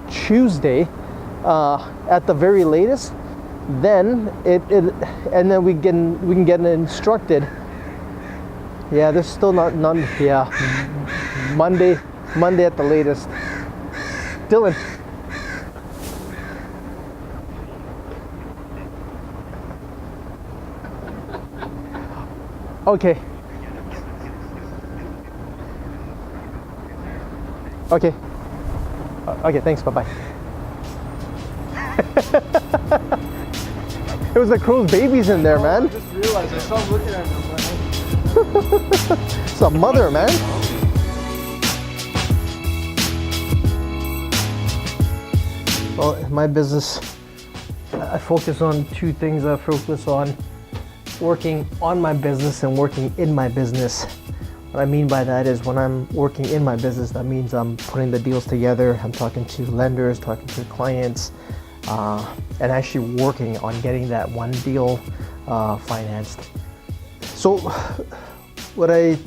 Tuesday at the very latest, then and then we can get instructed. Yeah, there's still none. Yeah, Monday at the latest. Dylan. Okay. Okay. Okay, thanks, bye-bye. It was the crow's babies in there, man. I just realized, I saw him looking at him. It's a mother, man. Well, in my business, I focus on two things. I focus on working on my business and working in my business. What I mean by that is when I'm working in my business, that means I'm putting the deals together, I'm talking to lenders, talking to clients, and actually working on getting that one deal financed. So what I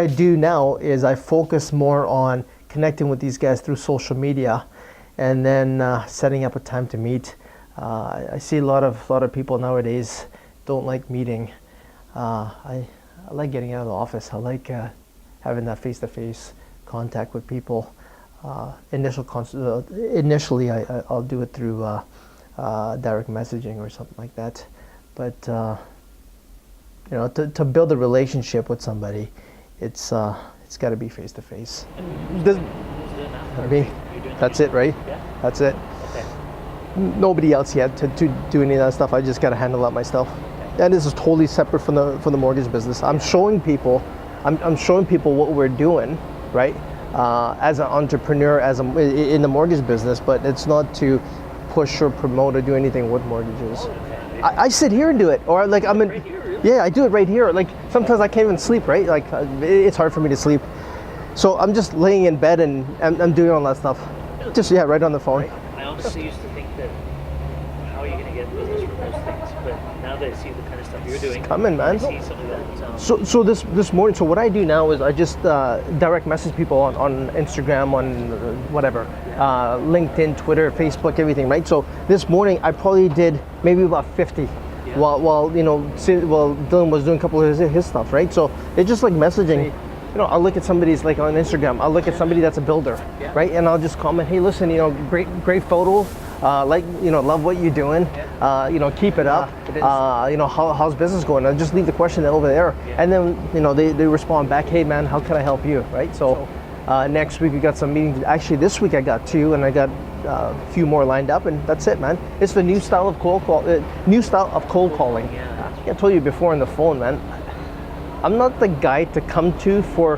do now is I focus more on connecting with these guys through social media and then setting up a time to meet. I see a lot of people nowadays don't like meeting. I like getting out of the office. I like having that face-to-face contact with people. Initially, I'll do it through direct messaging or something like that. But you know, to build a relationship with somebody, it's got to be face-to-face. I mean, that's it, right? Yeah. That's it. Okay. Nobody else yet to do any of that stuff. I just got to handle that myself. And this is totally separate from the mortgage business. I'm showing people what we're doing, right? As an entrepreneur, in the mortgage business, but it's not to push or promote or do anything with mortgages. I sit here and do it, or like I'm in. Right here, really? Yeah, I do it right here. Like sometimes I can't even sleep, right? Like it's hard for me to sleep, so I'm just laying in bed and I'm doing all that stuff. Just right on the phone. Right. I honestly used to think that how are you going to get business from those things, but now that I see the kind of stuff you're doing, Coming, man. I see some of that. So this morning, so what I do now is I just direct message people on Instagram, on whatever, LinkedIn, Twitter, Facebook, everything, right? So this morning I probably did maybe about 50, Yeah. while Dylan was doing a couple of his stuff, right? So it's just like messaging. You know, I'll look at somebody's like on Instagram. I'll look at somebody that's a builder, Yeah. right? And I'll just comment, hey, listen, you know, great photo. Love what you're doing. Keep it up. It is. How's business going? I'll just leave the question over there, Yeah. and then they respond back, hey man, how can I help you, right? So next week we got some meetings. Actually, this week I got 2, and I got a few more lined up, and that's it, man. It's the new style of cold calling. Yeah. I told you before on the phone, man. I'm not the guy to come to for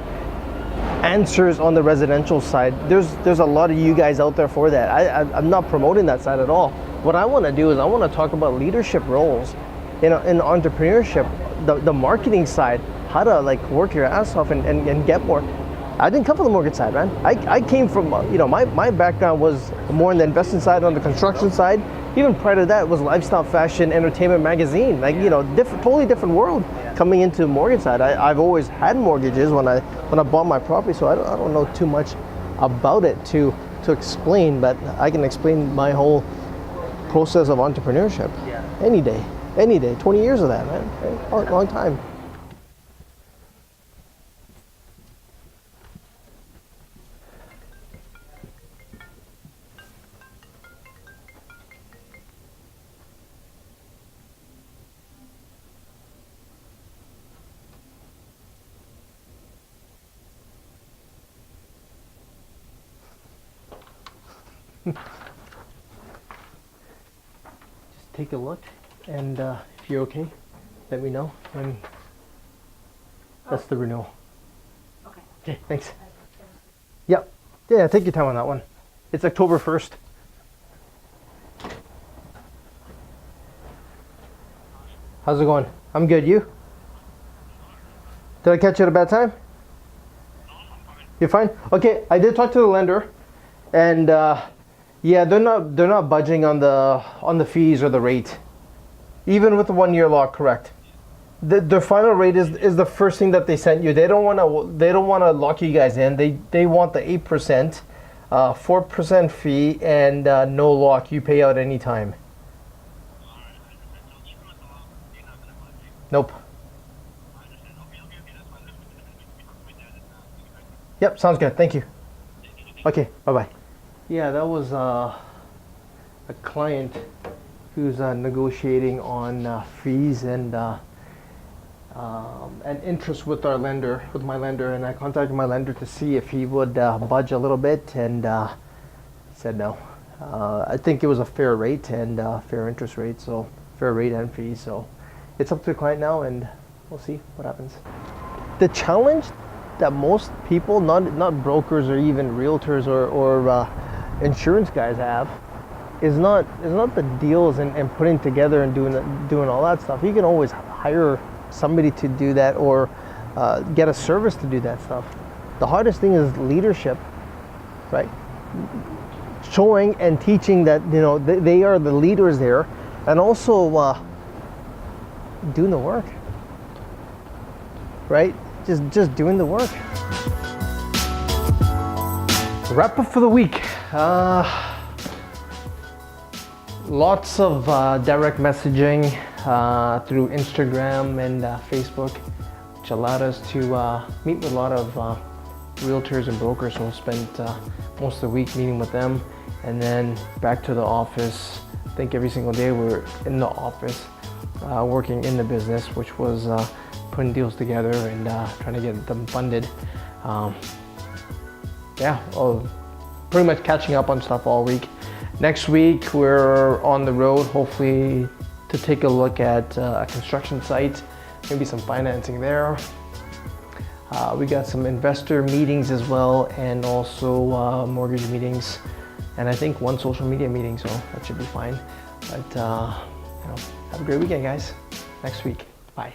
answers on the residential side. There's a lot of you guys out there for that. I'm not promoting that side at all. What I want to do is I want to talk about leadership roles in entrepreneurship, the marketing side, how to like work your ass off and get more. I didn't come from the mortgage side, man. I came from, my background was more on the investment side, on the construction side. Even prior to that was lifestyle, fashion, entertainment magazine. Totally different world. Coming into the mortgage side, I've always had mortgages when I bought my property, so I don't know too much about it to explain, but I can explain my whole process of entrepreneurship. Yeah. Any day. 20 years of that, man. Long time. Just take a look, and if you're okay, let me know. And that's the renewal. Okay. Okay, thanks. Yep. Yeah, take your time on that one. It's October 1st. How's it going? I'm good. You? Did I catch you at a bad time? You're fine? Okay, I did talk to the lender, and yeah, they're not budging on the fees or the rate, even with the 1-year lock. Correct. The final rate is the first thing that they sent you. They don't want to lock you guys in. They want the 8%, 4% fee and no lock. You pay out anytime. Nope. Yep, sounds good. Thank you. Okay, bye-bye. Yeah, that was a client who's negotiating on fees and interest with our lender, with my lender, and I contacted my lender to see if he would budge a little bit, and he said no. I think it was a fair rate and fair interest rate, so fair rate and fee. So it's up to the client now, and we'll see what happens. The challenge that most people, not brokers or even realtors or insurance guys have, is not the deals and putting together and doing all that stuff. You can always hire somebody to do that or get a service to do that stuff. The hardest thing is leadership, right? Showing and teaching that they are the leaders there, and also doing the work, right? Just doing the work. Wrap up for the week. Lots of direct messaging through Instagram and Facebook, which allowed us to meet with a lot of realtors and brokers. So we spent most of the week meeting with them, and then back to the office. I think every single day we were in the office working in the business, which was putting deals together and trying to get them funded. Pretty much catching up on stuff all week. Next week we're on the road, hopefully to take a look at a construction site, maybe some financing there. We got some investor meetings as well, and also mortgage meetings, and I think one social media meeting, so that should be fine. But have a great weekend, guys. Next week, bye.